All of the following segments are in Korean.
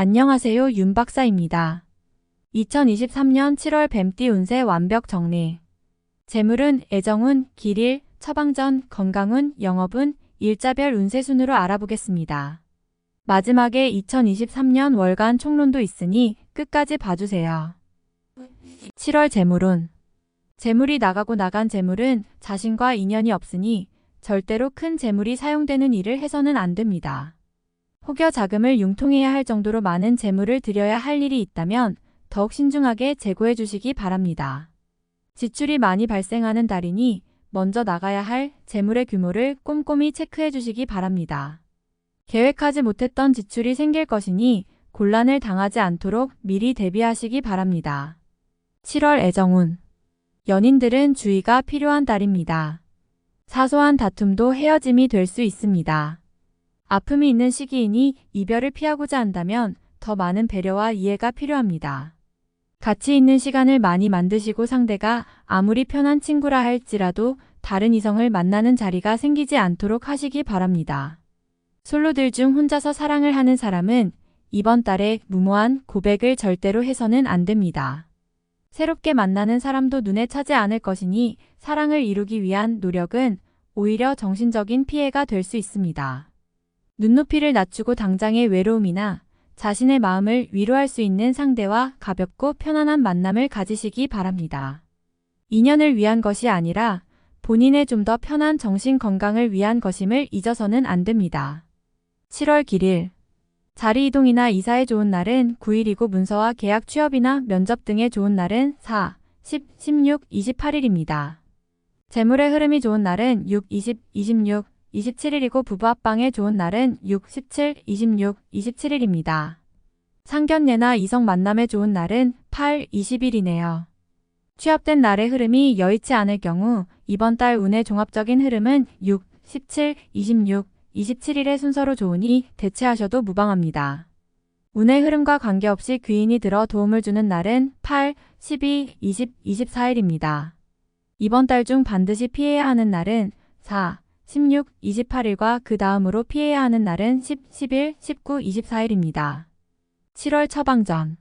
안녕하세요, 윤 박사입니다. 2023년 7월 뱀띠 운세 완벽 정리. 재물운, 애정운, 길일, 처방전, 건강운, 영업운, 일자별 운세 순으로 알아보겠습니다. 마지막에 2023년 월간 총론도 있으니 끝까지 봐주세요. 7월 재물운. 재물이 나가고 나간 재물은 자신과 인연이 없으니 절대로 큰 재물이 사용되는 일을 해서는 안 됩니다. 혹여 자금을 융통해야 할 정도로 많은 재물을 들여야 할 일이 있다면 더욱 신중하게 재고해 주시기 바랍니다. 지출이 많이 발생하는 달이니 먼저 나가야 할 재물의 규모를 꼼꼼히 체크해 주시기 바랍니다. 계획하지 못했던 지출이 생길 것이니 곤란을 당하지 않도록 미리 대비하시기 바랍니다. 7월 애정운. 연인들은 주의가 필요한 달입니다. 사소한 다툼도 헤어짐이 될 수 있습니다. 아픔이 있는 시기이니 이별을 피하고자 한다면 더 많은 배려와 이해가 필요합니다. 가치 있는 시간을 많이 만드시고 상대가 아무리 편한 친구라 할지라도 다른 이성을 만나는 자리가 생기지 않도록 하시기 바랍니다. 솔로들 중 혼자서 사랑을 하는 사람은 이번 달에 무모한 고백을 절대로 해서는 안 됩니다. 새롭게 만나는 사람도 눈에 차지 않을 것이니 사랑을 이루기 위한 노력은 오히려 정신적인 피해가 될 수 있습니다. 눈높이를 낮추고 당장의 외로움이나 자신의 마음을 위로할 수 있는 상대와 가볍고 편안한 만남을 가지시기 바랍니다. 인연을 위한 것이 아니라 본인의 좀 더 편한 정신 건강을 위한 것임을 잊어서는 안 됩니다. 7월 길일. 자리 이동이나 이사에 좋은 날은 9일이고 문서와 계약 취업이나 면접 등에 좋은 날은 4, 10, 16, 28일입니다. 재물의 흐름이 좋은 날은 6, 20, 26, 27일이고 부부 합방에 좋은 날은 6, 17, 26, 27일입니다. 상견례나 이성 만남에 좋은 날은 8, 20일이네요. 취업된 날의 흐름이 여의치 않을 경우 이번 달 운의 종합적인 흐름은 6, 17, 26, 27일의 순서로 좋으니 대체하셔도 무방합니다. 운의 흐름과 관계없이 귀인이 들어 도움을 주는 날은 8, 12, 20, 24일입니다. 이번 달 중 반드시 피해야 하는 날은 4, 16, 28일과 그 다음으로 피해야 하는 날은 10, 11, 19, 24일입니다. 7월 처방전.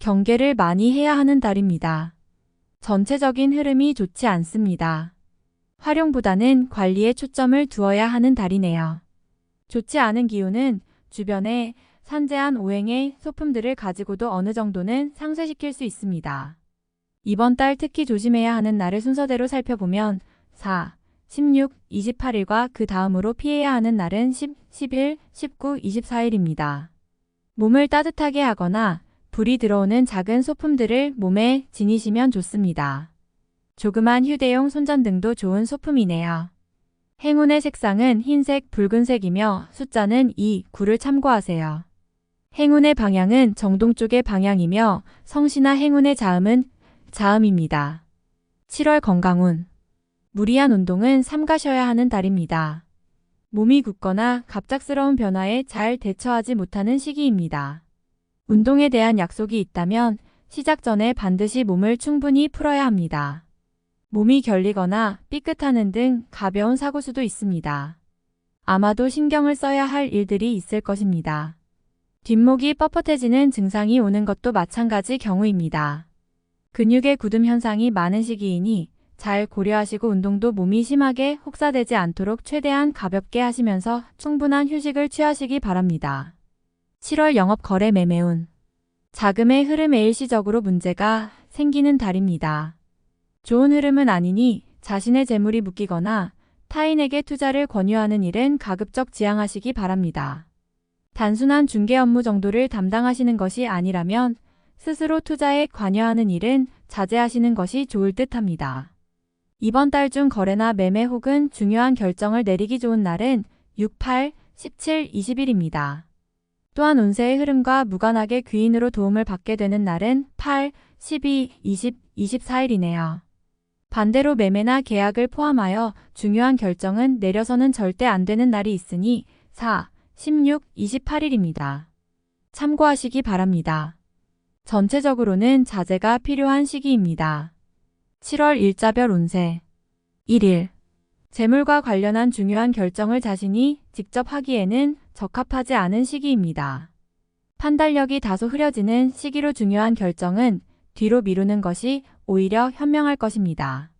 경계를 많이 해야 하는 달입니다. 전체적인 흐름이 좋지 않습니다. 활용보다는 관리에 초점을 두어야 하는 달이네요. 좋지 않은 기운은 주변에 산재한 오행의 소품들을 가지고도 어느 정도는 상쇄시킬 수 있습니다. 이번 달 특히 조심해야 하는 날을 순서대로 살펴보면 4, 16, 28일과 그 다음으로 피해야 하는 날은 10, 11, 19, 24일입니다. 몸을 따뜻하게 하거나 불이 들어오는 작은 소품들을 몸에 지니시면 좋습니다. 조그만 휴대용 손전등도 좋은 소품이네요. 행운의 색상은 흰색, 붉은색이며 숫자는 2, 9를 참고하세요. 행운의 방향은 정동 쪽의 방향이며 성씨나 행운의 자음은 자음입니다. 7월 건강운. 무리한 운동은 삼가셔야 하는 달입니다. 몸이 굳거나 갑작스러운 변화에 잘 대처하지 못하는 시기입니다. 운동에 대한 약속이 있다면 시작 전에 반드시 몸을 충분히 풀어야 합니다. 몸이 결리거나 삐끗하는 등 가벼운 사고수도 있습니다. 아마도 신경을 써야 할 일들이 있을 것입니다. 뒷목이 뻣뻣해지는 증상이 오는 것도 마찬가지 경우입니다. 근육의 굳음 현상이 많은 시기이니 잘 고려하시고 운동도 몸이 심하게 혹사되지 않도록 최대한 가볍게 하시면서 충분한 휴식을 취하시기 바랍니다. 7월 영업 거래 매매운. 자금의 흐름에 일시적으로 문제가 생기는 달입니다. 좋은 흐름은 아니니 자신의 재물이 묶이거나 타인에게 투자를 권유하는 일은 가급적 지양하시기 바랍니다. 단순한 중개 업무 정도를 담당하시는 것이 아니라면 스스로 투자에 관여하는 일은 자제하시는 것이 좋을 듯합니다. 이번 달 중 거래나 매매 혹은 중요한 결정을 내리기 좋은 날은 6, 8, 17, 20일입니다. 또한 운세의 흐름과 무관하게 귀인으로 도움을 받게 되는 날은 8, 12, 20, 24일이네요. 반대로 매매나 계약을 포함하여 중요한 결정은 내려서는 절대 안 되는 날이 있으니 4, 16, 28일입니다. 참고하시기 바랍니다. 전체적으로는 자제가 필요한 시기입니다. 7월 일자별 운세. 1일. 재물과 관련한 중요한 결정을 자신이 직접 하기에는 적합하지 않은 시기입니다. 판단력이 다소 흐려지는 시기로 중요한 결정은 뒤로 미루는 것이 오히려 현명할 것입니다.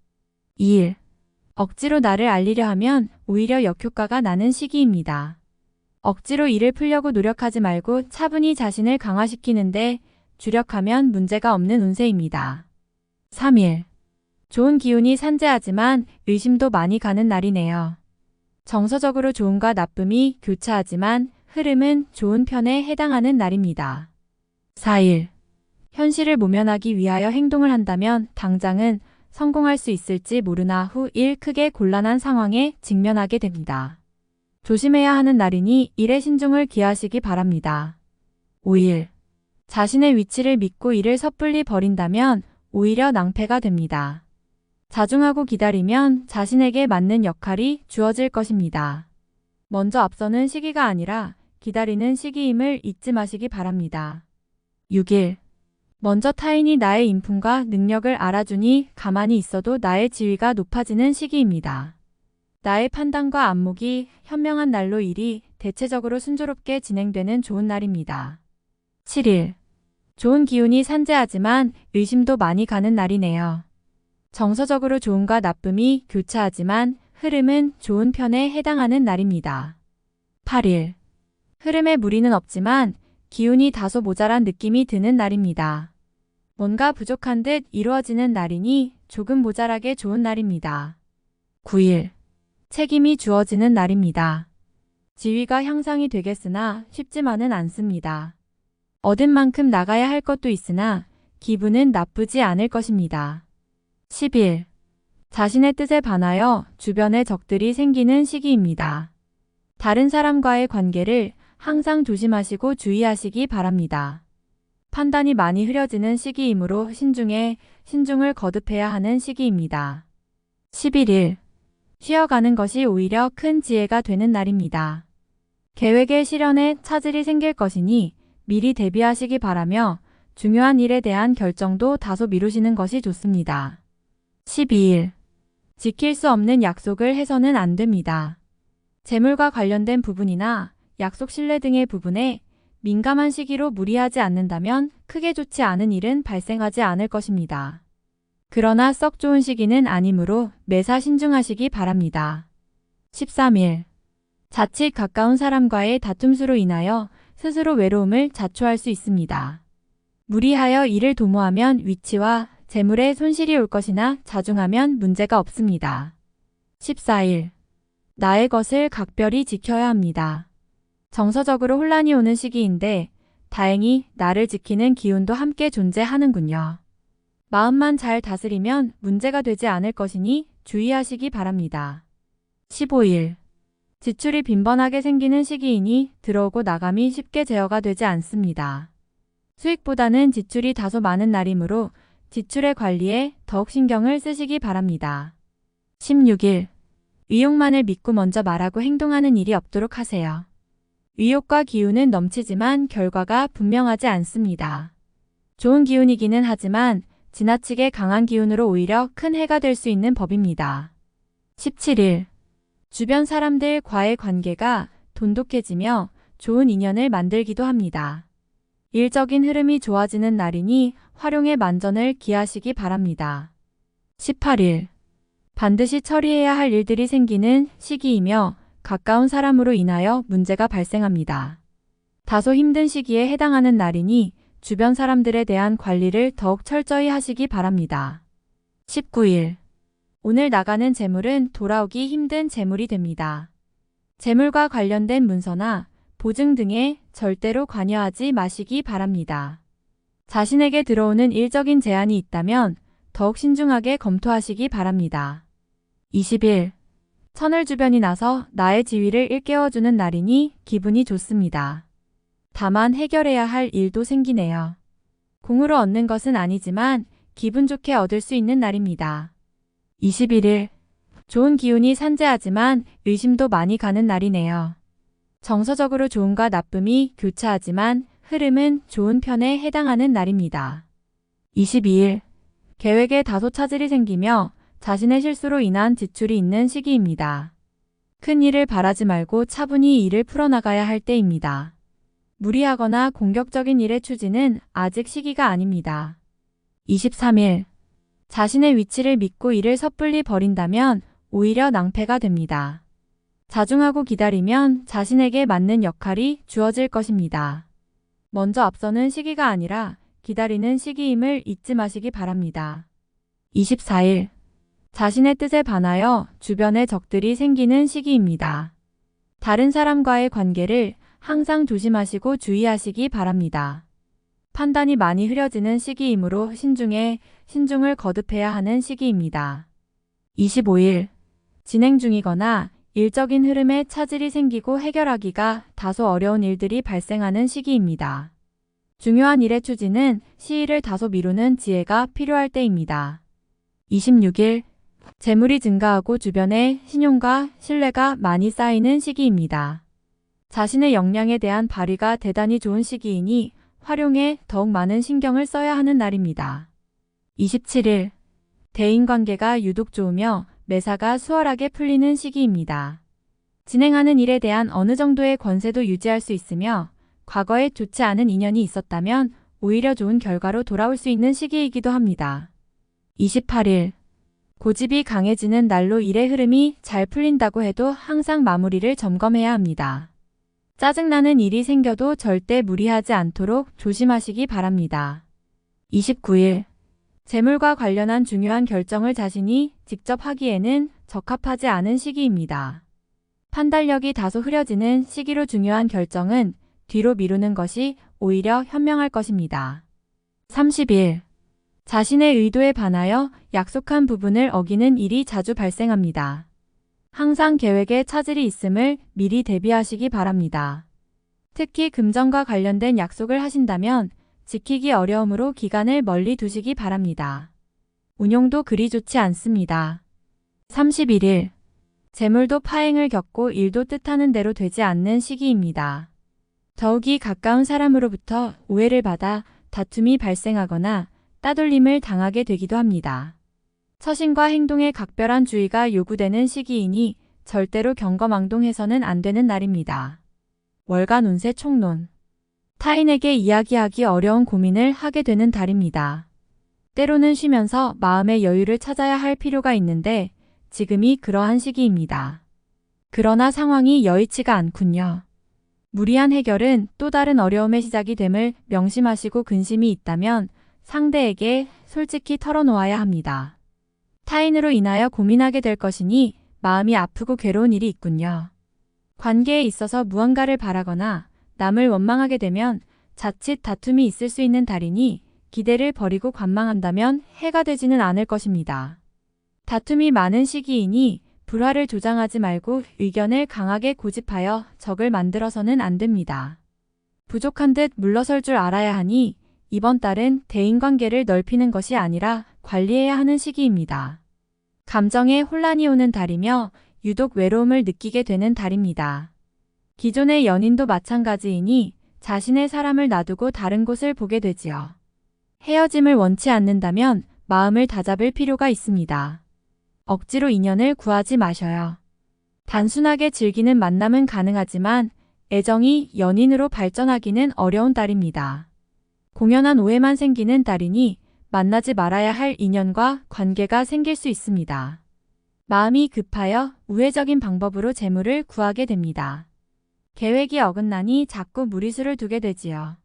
2일. 억지로 나를 알리려 하면 오히려 역효과가 나는 시기입니다. 억지로 일을 풀려고 노력하지 말고 차분히 자신을 강화시키는데 주력하면 문제가 없는 운세입니다. 3일. 좋은 기운이 산재하지만 의심도 많이 가는 날이네요. 정서적으로 좋음과 나쁨이 교차하지만 흐름은 좋은 편에 해당하는 날입니다. 4일. 현실을 모면하기 위하여 행동을 한다면 당장은 성공할 수 있을지 모르나 후 일 크게 곤란한 상황에 직면하게 됩니다. 조심해야 하는 날이니 일에 신중을 기하시기 바랍니다. 5일. 자신의 위치를 믿고 일을 섣불리 버린다면 오히려 낭패가 됩니다. 자중하고 기다리면 자신에게 맞는 역할이 주어질 것입니다. 먼저 앞서는 시기가 아니라 기다리는 시기임을 잊지 마시기 바랍니다. 6일. 먼저 타인이 나의 인품과 능력을 알아주니 가만히 있어도 나의 지위가 높아지는 시기입니다. 나의 판단과 안목이 현명한 날로 일이 대체적으로 순조롭게 진행되는 좋은 날입니다. 7일. 좋은 기운이 산재하지만 의심도 많이 가는 날이네요. 정서적으로 좋음과 나쁨이 교차하지만 흐름은 좋은 편에 해당하는 날입니다. 8일. 흐름에 무리는 없지만 기운이 다소 모자란 느낌이 드는 날입니다. 뭔가 부족한 듯 이루어지는 날이니 조금 모자라게 좋은 날입니다. 9일. 책임이 주어지는 날입니다. 지위가 향상이 되겠으나 쉽지만은 않습니다. 얻은 만큼 나가야 할 것도 있으나 기분은 나쁘지 않을 것입니다. 10일. 자신의 뜻에 반하여 주변에 적들이 생기는 시기입니다. 다른 사람과의 관계를 항상 조심하시고 주의하시기 바랍니다. 판단이 많이 흐려지는 시기이므로 신중을 거듭해야 하는 시기입니다. 11일. 쉬어가는 것이 오히려 큰 지혜가 되는 날입니다. 계획의 실현에 차질이 생길 것이니 미리 대비하시기 바라며 중요한 일에 대한 결정도 다소 미루시는 것이 좋습니다. 12일. 지킬 수 없는 약속을 해서는 안 됩니다. 재물과 관련된 부분이나 약속 신뢰 등의 부분에 민감한 시기로 무리하지 않는다면 크게 좋지 않은 일은 발생하지 않을 것입니다. 그러나 썩 좋은 시기는 아니므로 매사 신중하시기 바랍니다. 13일. 자칫 가까운 사람과의 다툼수로 인하여 스스로 외로움을 자초할 수 있습니다. 무리하여 일을 도모하면 위치와 재물에 손실이 올 것이나 자중하면 문제가 없습니다. 14일. 나의 것을 각별히 지켜야 합니다. 정서적으로 혼란이 오는 시기인데 다행히 나를 지키는 기운도 함께 존재하는군요. 마음만 잘 다스리면 문제가 되지 않을 것이니 주의하시기 바랍니다. 15일. 지출이 빈번하게 생기는 시기이니 들어오고 나감이 쉽게 제어가 되지 않습니다. 수익보다는 지출이 다소 많은 날이므로 지출의 관리에 더욱 신경을 쓰시기 바랍니다. 16일. 의욕만을 믿고 먼저 말하고 행동하는 일이 없도록 하세요. 의욕과 기운은 넘치지만 결과가 분명하지 않습니다. 좋은 기운이기는 하지만 지나치게 강한 기운으로 오히려 큰 해가 될 수 있는 법입니다. 17일. 주변 사람들과의 관계가 돈독해지며 좋은 인연을 만들기도 합니다. 일적인 흐름이 좋아지는 날이니 활용의 만전을 기하시기 바랍니다. 18일. 반드시 처리해야 할 일들이 생기는 시기이며 가까운 사람으로 인하여 문제가 발생합니다. 다소 힘든 시기에 해당하는 날이니 주변 사람들에 대한 관리를 더욱 철저히 하시기 바랍니다. 19일. 오늘 나가는 재물은 돌아오기 힘든 재물이 됩니다. 재물과 관련된 문서나 보증 등에 절대로 관여하지 마시기 바랍니다. 자신에게 들어오는 일적인 제안이 있다면 더욱 신중하게 검토하시기 바랍니다. 20일. 천을 주변이 나서 나의 지위를 일깨워주는 날이니 기분이 좋습니다. 다만 해결해야 할 일도 생기네요. 공으로 얻는 것은 아니지만 기분 좋게 얻을 수 있는 날입니다. 21일. 좋은 기운이 산재하지만 의심도 많이 가는 날이네요. 정서적으로 좋음과 나쁨이 교차하지만 흐름은 좋은 편에 해당하는 날입니다. 22일. 계획에 다소 차질이 생기며 자신의 실수로 인한 지출이 있는 시기입니다. 큰 일을 바라지 말고 차분히 일을 풀어나가야 할 때입니다. 무리하거나 공격적인 일의 추진은 아직 시기가 아닙니다. 23일. 자신의 위치를 믿고 일을 섣불리 버린다면 오히려 낭패가 됩니다. 자중하고 기다리면 자신에게 맞는 역할이 주어질 것입니다. 먼저 앞서는 시기가 아니라 기다리는 시기임을 잊지 마시기 바랍니다. 24일. 자신의 뜻에 반하여 주변에 적들이 생기는 시기입니다. 다른 사람과의 관계를 항상 조심하시고 주의하시기 바랍니다. 판단이 많이 흐려지는 시기이므로 신중을 거듭해야 하는 시기입니다. 25일. 진행 중이거나 일적인 흐름에 차질이 생기고 해결하기가 다소 어려운 일들이 발생하는 시기입니다. 중요한 일의 추진은 시일을 다소 미루는 지혜가 필요할 때입니다. 26일. 재물이 증가하고 주변에 신용과 신뢰가 많이 쌓이는 시기입니다. 자신의 역량에 대한 발휘가 대단히 좋은 시기이니 활용에 더욱 많은 신경을 써야 하는 날입니다. 27일. 대인관계가 유독 좋으며 매사가 수월하게 풀리는 시기입니다. 진행하는 일에 대한 어느 정도의 권세도 유지할 수 있으며 과거에 좋지 않은 인연이 있었다면 오히려 좋은 결과로 돌아올 수 있는 시기이기도 합니다. 28일. 고집이 강해지는 날로 일의 흐름이 잘 풀린다고 해도 항상 마무리를 점검해야 합니다. 짜증나는 일이 생겨도 절대 무리하지 않도록 조심하시기 바랍니다. 29일. 재물과 관련한 중요한 결정을 자신이 직접 하기에는 적합하지 않은 시기입니다. 판단력이 다소 흐려지는 시기로 중요한 결정은 뒤로 미루는 것이 오히려 현명할 것입니다. 30일. 자신의 의도에 반하여 약속한 부분을 어기는 일이 자주 발생합니다. 항상 계획에 차질이 있음을 미리 대비하시기 바랍니다. 특히 금전과 관련된 약속을 하신다면 지키기 어려우므로 기간을 멀리 두시기 바랍니다. 운용도 그리 좋지 않습니다. 31일. 재물도 파행을 겪고 일도 뜻하는 대로 되지 않는 시기입니다. 더욱이 가까운 사람으로부터 오해를 받아 다툼이 발생하거나 따돌림을 당하게 되기도 합니다. 처신과 행동에 각별한 주의가 요구되는 시기이니 절대로 경거망동해서는 안 되는 날입니다. 월간 운세 총론. 타인에게 이야기하기 어려운 고민을 하게 되는 달입니다. 때로는 쉬면서 마음의 여유를 찾아야 할 필요가 있는데 지금이 그러한 시기입니다. 그러나 상황이 여의치가 않군요. 무리한 해결은 또 다른 어려움의 시작이 됨을 명심하시고 근심이 있다면 상대에게 솔직히 털어놓아야 합니다. 타인으로 인하여 고민하게 될 것이니 마음이 아프고 괴로운 일이 있군요. 관계에 있어서 무언가를 바라거나 남을 원망하게 되면 자칫 다툼이 있을 수 있는 달이니 기대를 버리고 관망한다면 해가 되지는 않을 것입니다. 다툼이 많은 시기이니 불화를 조장하지 말고 의견을 강하게 고집하여 적을 만들어서는 안 됩니다. 부족한 듯 물러설 줄 알아야 하니 이번 달은 대인관계를 넓히는 것이 아니라 관리해야 하는 시기입니다. 감정에 혼란이 오는 달이며 유독 외로움을 느끼게 되는 달입니다. 기존의 연인도 마찬가지이니 자신의 사람을 놔두고 다른 곳을 보게 되지요. 헤어짐을 원치 않는다면 마음을 다잡을 필요가 있습니다. 억지로 인연을 구하지 마셔요. 단순하게 즐기는 만남은 가능하지만 애정이 연인으로 발전하기는 어려운 달입니다. 공연한 오해만 생기는 달이니 만나지 말아야 할 인연과 관계가 생길 수 있습니다. 마음이 급하여 우회적인 방법으로 재물을 구하게 됩니다. 계획이 어긋나니 자꾸 무리수를 두게 되지요.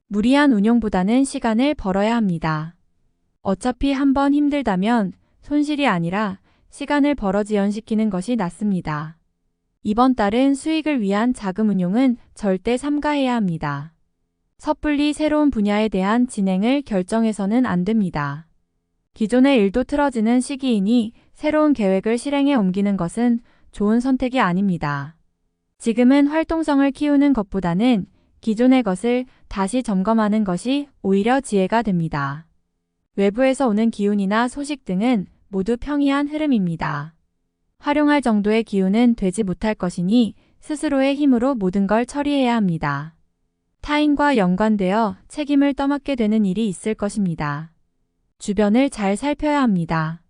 무리한 운용보다는 시간을 벌어야 합니다. 어차피 한번 힘들다면 손실이 아니라 시간을 벌어 지연시키는 것이 낫습니다. 이번 달은 수익을 위한 자금 운용은 절대 삼가해야 합니다. 섣불리 새로운 분야에 대한 진행을 결정해서는 안 됩니다. 기존의 일도 틀어지는 시기이니 새로운 계획을 실행에 옮기는 것은 좋은 선택이 아닙니다. 지금은 활동성을 키우는 것보다는 기존의 것을 다시 점검하는 것이 오히려 지혜가 됩니다. 외부에서 오는 기운이나 소식 등은 모두 평이한 흐름입니다. 활용할 정도의 기운은 되지 못할 것이니 스스로의 힘으로 모든 걸 처리해야 합니다. 타인과 연관되어 책임을 떠맡게 되는 일이 있을 것입니다. 주변을 잘 살펴야 합니다.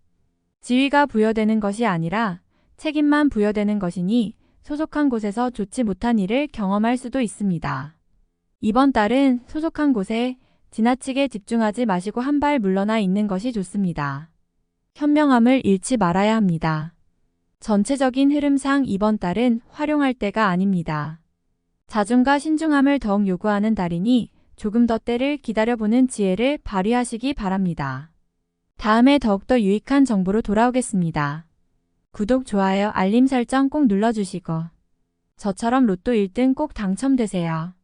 지위가 부여되는 것이 아니라 책임만 부여되는 것이니 소속한 곳에서 좋지 못한 일을 경험할 수도 있습니다. 이번 달은 소속한 곳에 지나치게 집중하지 마시고 한 발 물러나 있는 것이 좋습니다. 현명함을 잃지 말아야 합니다. 전체적인 흐름상 이번 달은 활용할 때가 아닙니다. 자중과 신중함을 더욱 요구하는 달이니 조금 더 때를 기다려보는 지혜를 발휘하시기 바랍니다. 다음에 더욱더 유익한 정보로 돌아오겠습니다. 구독, 좋아요, 알림 설정 꼭 눌러주시고 저처럼 로또 1등 꼭 당첨되세요.